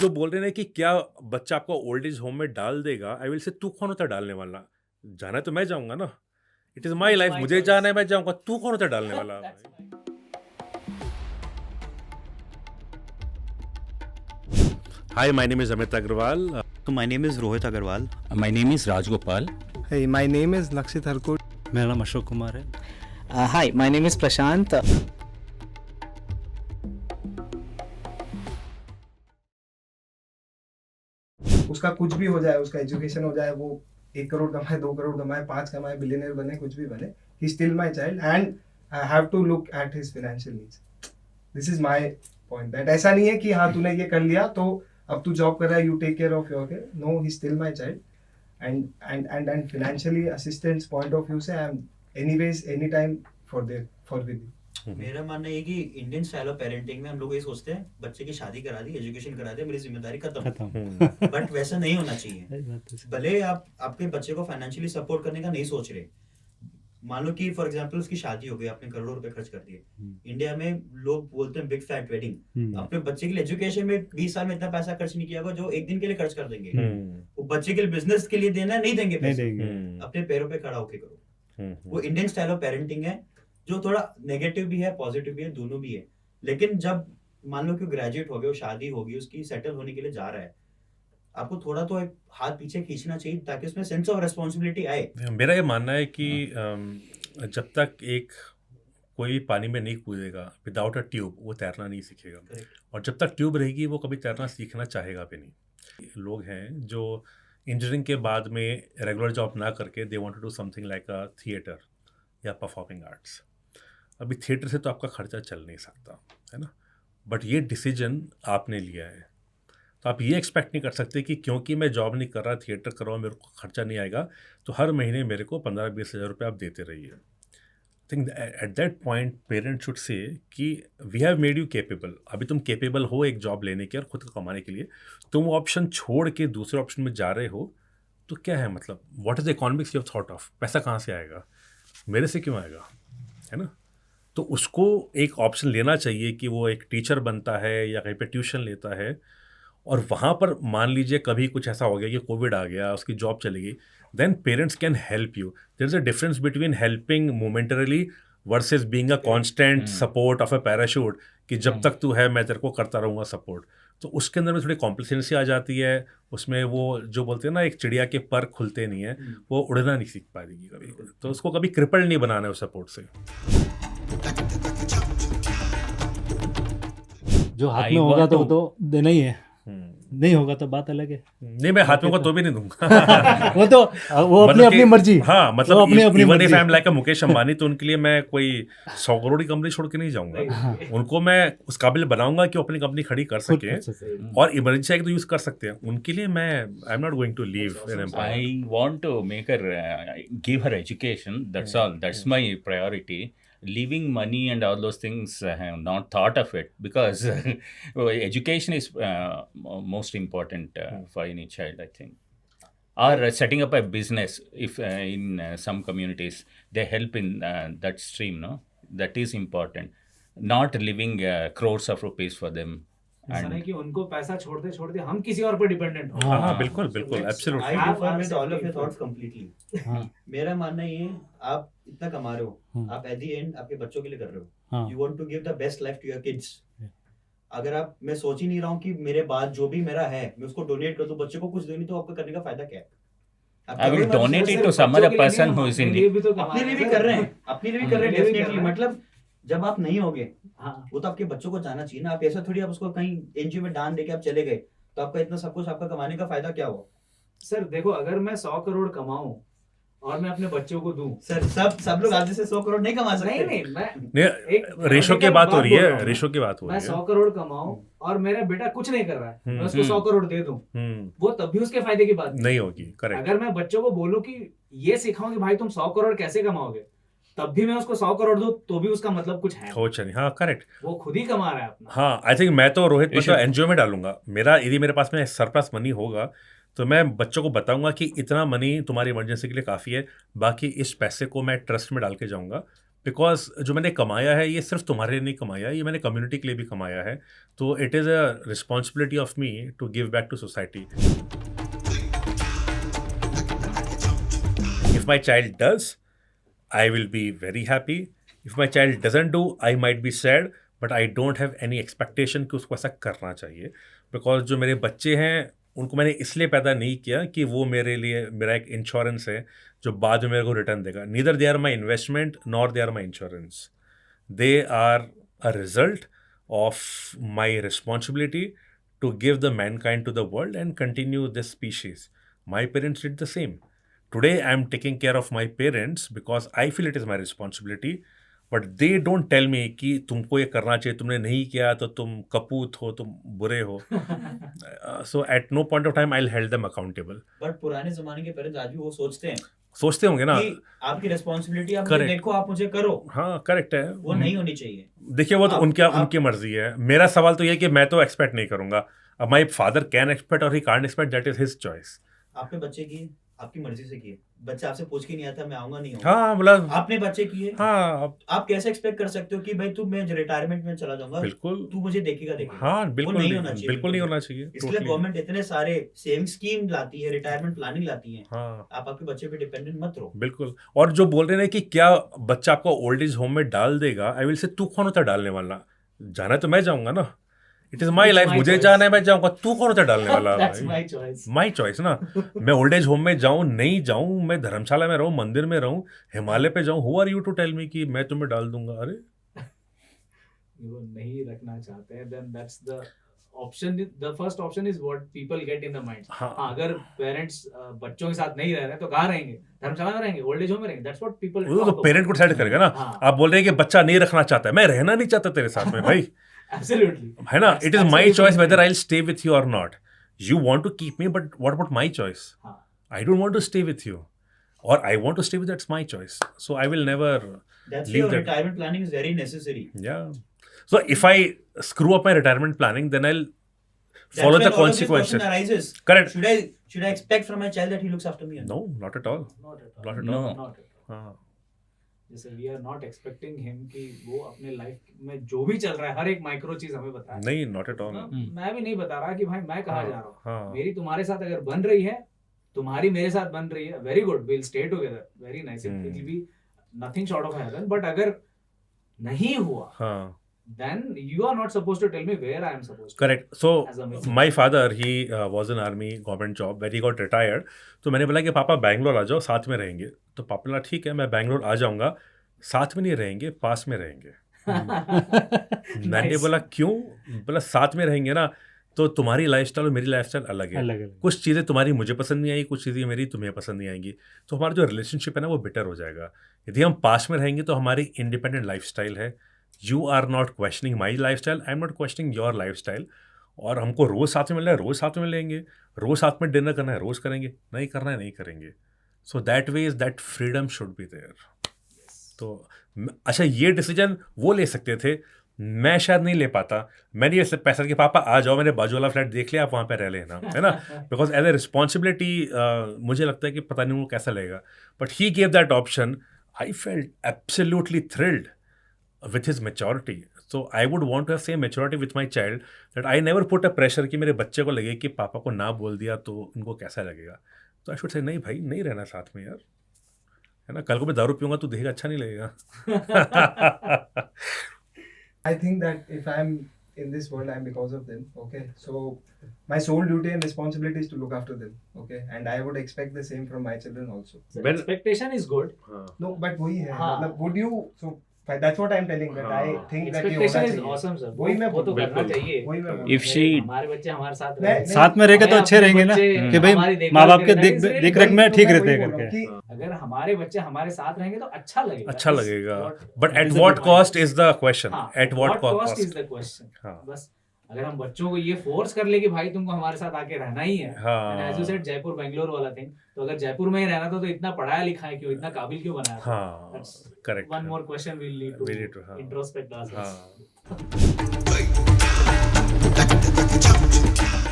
जो बोल रहे हैं ना कि क्या बच्चा आपको ओल्ड एज होम में डाल देगा, आई विल से तू कौन होता है डालने वाला? जाना तो मैं जाऊँगा ना। It is my It's life, my मुझे जाना choice. है मैं जाऊँगा, तू कौन होता है डालने वाला? That's fine. Hi, my name is Amit Agarwal. So my name is Rohit Agarwal. My name is Rajgopal. Hey, my name is Lakshit Harkut. मेरा नाम अशोक कुमार है. Hi, my name is Prashant. उसका कुछ भी हो जाए, उसका एजुकेशन हो जाए, वो 1 करोड़ कमाए, 2 करोड़ कमाए, 5 कमाए, बिलियनर बने, कुछ भी बने, he still my child and I have to look at his financial needs. This is my point. That ऐसा नहीं है कि हाँ तूने ये कर लिया तो अब तू जॉब कर रहा है, you take care of your kid. No, he's still my child. And financially assistance point of view से I am anyways anytime for with you. मेरा मानना ये कि इंडियन स्टाइल ऑफ पेरेंटिंग में हम लोग ये सोचते हैं बच्चे की शादी करा दी, एजुकेशन करा दे, मेरी जिम्मेदारी खत्म. बट वैसा नहीं होना चाहिए. भले आप आपके बच्चे को फाइनेंशियली सपोर्ट करने का नहीं सोच रहे, मान लो कि फॉर एग्जांपल उसकी शादी हो गई, आपने करोड़ों रुपए खर्च कर दिए. इंडिया में लोग बोलते हैं बिग फैट वेडिंग. अपने बच्चे के लिए एजुकेशन में 20 साल में इतना पैसा खर्च नहीं किया होगा जो एक दिन के लिए खर्च कर देंगे. वो बच्चे के लिए बिजनेस के लिए देना है, नहीं देंगे पैसे. अपने पैरों पे खड़ा होके करो. वो इंडियन स्टाइल ऑफ पेरेंटिंग है जो थोड़ा नेगेटिव भी है, पॉजिटिव भी है, दोनों भी है. लेकिन जब मान लो कि ग्रेजुएट हो गया, शादी होगी, उसकी सेटल होने के लिए जा रहा है, आपको थोड़ा तो एक हाथ पीछे खींचना चाहिए ताकि उसमें सेंस ऑफ रिस्पॉन्सिबिलिटी आए. मेरा ये मानना है कि जब तक एक कोई पानी में नहीं कूदेगा विदाउट अ ट्यूब, वो तैरना नहीं सीखेगा. और जब तक ट्यूब रहेगी वो कभी तैरना सीखना चाहेगा भी नहीं. लोग हैं जो इंजीनियरिंग के बाद में रेगुलर जॉब ना करके they want to do something like a theatre या परफॉर्मिंग आर्ट्स. अभी थिएटर से तो आपका खर्चा चल नहीं सकता है ना, बट ये डिसीजन आपने लिया है. तो आप ये एक्सपेक्ट नहीं कर सकते कि क्योंकि मैं जॉब नहीं कर रहा, थिएटर कर रहा हूँ, मेरे को खर्चा नहीं आएगा तो हर महीने मेरे को 15-20 हज़ार रुपये आप देते रहिए. Think at that point parent should say कि we have made you capable. अभी तुम केपेबल हो एक जॉब लेने के और खुद का कमाने के लिए, तुम वो ऑप्शन छोड़ के दूसरे ऑप्शन में जा रहे हो तो क्या है मतलब, what is the economics you have thought of? पैसा कहाँ से आएगा? मेरे से क्यों आएगा, है ना? तो उसको एक ऑप्शन लेना चाहिए कि वो एक टीचर बनता है या कहीं पे ट्यूशन लेता है, और वहाँ पर मान लीजिए कभी कुछ ऐसा हो गया कि कोविड आ गया, उसकी जॉब चली गई, then parents can help you. There is a difference between helping momentarily versus being a constant support of a parachute कि जब तक तू है मैं तेरे को करता रहूँगा सपोर्ट. तो उसके अंदर में थोड़ी कॉम्प्लिकेंसी आ जाती है. उसमें वो जो बोलते हैं ना, एक चिड़िया के पर खुलते नहीं है, वो उड़ना नहीं सीख पाएगी कभी. तो उसको कभी क्रिपल्ड नहीं बनाना है उस सपोर्ट से. जो हाथ में होगा तो वो तो देना ही है, नहीं होगा तो बात अलग है. नहीं, मैं हाथ में को तो भी नहीं दूंगा. वो तो वो अपनी मतलब अपनी कि- मर्जी. हाँ, मतलब अपनी अपनी इवन इफ मर्जी. आई एम लाइक अ मुकेश अंबानी, तो उनके लिए मैं कोई 100 करोड़ की कंपनी छोड़ के नहीं जाऊंगा. उनको मैं उस काबिल बनाऊंगा कि वो अपनी कंपनी खड़ी कर खुद सके कर सकते. और इमरजेंसी आएगी तो यूज कर सकते हैं. उनके लिए मैं I am not going to leave an empire. I want to make her give her education. That's all. That's my priority. Leaving money and all those things, I have not thought of it because education is most important for any child, I think. Or setting up a business. If in some communities they help in that stream, no, that is important. Not leaving crores of rupees for them. ऐसा नहीं कि उनको पैसा छोड़ते छोड़ते हम किसी और पर डिपेंडेंट हो. हाँ, बिल्कुल बिल्कुल, एब्सोल्युटली. I आप differ with आपसे all of your differ. thoughts completely. हाँ. मेरा मानना ये है, आप इतना कमा रहे हो, हम्म. आप एट द एंड आपके बच्चों के लिए कर रहे हो. हाँ. You want to give the best life to your kids. Yeah. अगर आप, मैं सोच ही नहीं रहा हूँ कि मेरे बाद जो भी मेरा है मैं उसको डोनेट कर दूं, बच्चे को कुछ दूं, तो आपका करने का फायदा क्या है? आप I will करोगे, donate मतलब it to सिर्फ some other बच्चों के लिए person नहीं, who is in अपने need. लिए भी तो कमा अपने लिए भी रहे कर रहे हैं, अपने लिए भी कर रहे हैं अपने लिए भी कर डेफिनेटली. रहे हैं. मतलब जब आप नहीं होगे हाँ. वो तो आपके बच्चों को जाना चाहिए ना. आप ऐसा थोड़ी आप उसको कहीं एनजीओ में दान देके आप चले गए तो आपका इतना सब कुछ आपका कमाने का फायदा क्या हुआ? सर देखो, अगर मैं 100 करोड़ कमाऊं और मैं अपने बच्चों को दूं. सर सब लोग आज से 100 करोड़ नहीं कमा सकते. नहीं मैं नहीं, एक रेशो की logical बात हो रही बोल रहा है, हूं. रेशो की बात हो मैं रही है. 100 करोड़ कमाऊं और मेरा बेटा कुछ नहीं कर रहा है, मैं उसको 100 करोड़ दे दूं, वो तब भी उसके फायदे की बात नहीं होगी. करेक्ट. अगर मैं बच्चों को बोलूं कि ये सिखाऊं कि भाई तुम 100 करोड़ कैसे कमाओगे, तब भी मैं उसको 100 करोड़ दूं तो भी उसका मतलब कुछ है. हो चलिए. हाँ, करेक्ट. वो खुद ही कमा रहा है अपना. हाँ, आई थिंक मैं तो रोहित, मैं तो Issue. एनजीओ में डालूंगा. मेरा यदि मेरे पास में सरप्लस मनी होगा तो मैं बच्चों को बताऊंगा कि इतना मनी तुम्हारी इमरजेंसी के लिए काफ़ी है, बाकी इस पैसे को मैं ट्रस्ट में डाल के जाऊंगा. बिकॉज जो मैंने कमाया है ये सिर्फ तुम्हारे लिए नहीं कमाया, ये मैंने कम्युनिटी के लिए भी कमाया है, तो it is a responsibility of me to give back to society. If my child does, I will be very happy. If my child doesn't do, I might be sad, but I don't have any expectation कि उसको ऐसा करना चाहिए. Because जो मेरे बच्चे हैं उनको मैंने इसलिए पैदा नहीं किया कि वो मेरे लिए मेरा एक इंश्योरेंस है जो बाद में मेरे को रिटर्न देगा. Neither they are my investment nor they are my insurance. They are a result of my responsibility to give the mankind to the world and continue this species. My parents did the same. Today I am taking care of my parents because I feel it is my responsibility, but they don't tell me कि तुमको ये करना चाहिए, तुमने नहीं किया तो तुम कपूत हो, तुम बुरे हो. So at no point of time I'll hold them accountable. But पुराने जमाने के पेरेंट्स आज भी वो सोचते होंगे ना कि आपकी रिस्पॉन्सिबिलिटी आप Correct. देखो, आप मुझे करो. हाँ करेक्ट है. वो नहीं होनी चाहिए. देखिए वो तो उनकी मर्जी है. मेरा सवाल तो ये है कि मैं तो एक्सपेक्ट नहीं करूंगा. अब माई फादर कैन एक्सपेक्ट और he can't expect, that is his choice. आपने बच्चे की आपकी मर्जी से किए, बच्चा आपसे पूछ के नहीं आता मैं आऊंगा नहीं आऊंगा. हाँ मतलब आपने बच्चे किए. हाँ आप कैसे एक्सपेक्ट कर सकते हो कि भाई तू मैं रिटायरमेंट में चला जाऊंगा, बिल्कुल. तू मुझे देखेगा. हाँ बिल्कुल नहीं नहीं, होना चाहिए. बिल्कुल नहीं होना चाहिए. इसलिए Totally. गवर्नमेंट इतने सारे सेविंग स्कीम लाती है, रिटायरमेंट प्लानिंग लाती है. हाँ आप आपके बच्चे पे डिपेंडेंट मत रहो. बिल्कुल. और जो बोल रहे हैं कि क्या बच्चा आपको ओल्ड एज होम में डाल देगा, आई विल से तू कौन होता है डालने वाला? जाना तो मैं जाऊंगा ना. It is my It's life. my मुझे choice. जाना है मैं जाऊंगा. तू कौन होता है डालने वाला? That's my choice. My choice ना. मैं ओल्ड एज होम में जाऊं नहीं जाऊं, मैं धर्मशाला में रहूं, मंदिर में रहूं, हिमालय पे जाऊं, who are you to tell me कि मैं तुम्हें डाल दूंगा? अरे वो नहीं रखना चाहते हैं, then that's the option. The first option is what people get in the mind. हाँ. हाँ, अगर पेरेंट्स बच्चों के साथ नहीं रह रहे तो कहाँ रहेंगे? धर्मशाला में रहेंगे, ओल्ड एज होम में रहेंगे. That's what people वो talk तो about. पेरेंट को डिसाइड करेगा ना. हाँ. आप बोल रहे हैं कि बच्चा नहीं रखना चाहता है, मैं रहना नहीं चाहता तेरे साथ में भाई. Absolutely. है ना. It is That's my a choice different whether thing. I will stay with you और not. You want to keep me, but what about my choice? हाँ. I don't want to stay with you, or I want to stay with. That's my choice. So I will never That's leave why that. retirement planning is very necessary. Yeah. So if I screw up my retirement planning, then I'll That's follow when the all of this question consequences. arises. Correct. Should I expect from my child that he looks after me? or No, not at all. Not at all. Not at No. all. Not at all. हाँ. जैसे we are not expecting him कि वो अपने life में जो भी चल रहा है हर एक माइक्रो चीज हमें बताए. नहीं, not at all. मैं भी नहीं बता रहा कि भाई मैं कहाँ हाँ, जा रहा हूँ. हाँ. मेरी तुम्हारे साथ अगर बन रही है, तुम्हारी मेरे साथ बन रही है, very good, will stay together, very nice, it will be nothing short of haven. But अगर नहीं हुआ, हाँ. then you are not supposed to tell me where I am supposed to. Correct. So As a missus. my father, he was in army, government job, where he got retired. तो मैंने बोला कि पापा बैंगलोर आ जाओ, साथ में रहेंगे. तो पापा बोला ठीक है, मैं बैंगलोर आ जाऊंगा, साथ में नहीं रहेंगे, पास में रहेंगे. मैंने Nice. बोला क्यों? बोला साथ में रहेंगे ना तो तुम्हारी लाइफस्टाइल और मेरी लाइफस्टाइल अलग है. अलग अलग. कुछ चीज़ें तुम्हारी मुझे पसंद नहीं आई, कुछ चीज़ें मेरी तुम्हें पसंद नहीं आएंगी. तो हमारा जो रिलेशनशिप है ना वो बेटर हो जाएगा. यदि हम पास में रहेंगे तो हमारी इंडिपेंडेंट लाइफस्टाइल है. You are not questioning my lifestyle, I am not questioning your lifestyle. और हमको रोज़ साथ में मिलना है, रोज़ साथ में लेंगे. रोज़ साथ में डिनर करना है, रोज़ करेंगे. नहीं करना है, नहीं करेंगे. So that way is that freedom should be there. तो अच्छा ये डिसीजन वो ले सकते थे, मैं शायद नहीं ले पाता. मैंने ये पैसा कि पापा आ जाओ, मैंने बाजू वाला फ्लैट देख लिया, आप वहाँ पे रह लेना, है ना. बिकॉज एज ए रिस्पॉन्सिबिलिटी मुझे लगता है कि पता नहीं वो कैसा लगेगा. But he gave that option. I felt absolutely thrilled with his maturity. So I would want to have same maturity with my child, that I never put a pressure कि मेरे बच्चे को लगे कि पापा को ना बोल दिया तो उनको कैसा लगेगा. तो I should say नहीं भाई, नहीं रहना साथ में यार, है ना. कल को मैं दारू पीऊंगा तो देखेगा, अच्छा नहीं लगेगा. I think that if I'm in this world, I'm because of them. Okay, so my sole duty and responsibility is to look after them. Okay, and I would expect the same from my children also. So When- expectation is good. No, but वही है. हाँ. मतलब would you? So that's what I'm telling. That I think that ये होना Expectation is चाहिए. awesome, sir. वही मैं वो तो बोल- करना चाहिए. वही मैं बोल- If she हमारे बच्चे हमारे साथ मैं- रहे, साथ में रहेंगे तो अच्छे रहेंगे ना, कि भाई हमारी देखभाल माँ बाप के करें, देख that is देख very रेख में तो ठीक मैं रहते वही हैं बोल रहा हूँ करके. कि अगर हमारे बच्चे हमारे साथ रहेंगे तो अच्छा लगेगा. अच्छा That is लगेगा. what- but that at is a what good cost point. Is the question. हाँ, at what what cost is cost. the question. हाँ. बस अगर हम बच्चों को ये फोर्स कर ले कि भाई तुमको हमारे साथ आके रहना ही है, हाँ. As you said Jaipur Bangalore वाला थिंग, तो अगर जयपुर में ही रहना था तो इतना पढ़ाया लिखा है क्यों, इतना काबिल क्यों बनाया? हाँ, That's correct. one more question we'll need We need to, to हाँ. introspect ourselves. हाँ.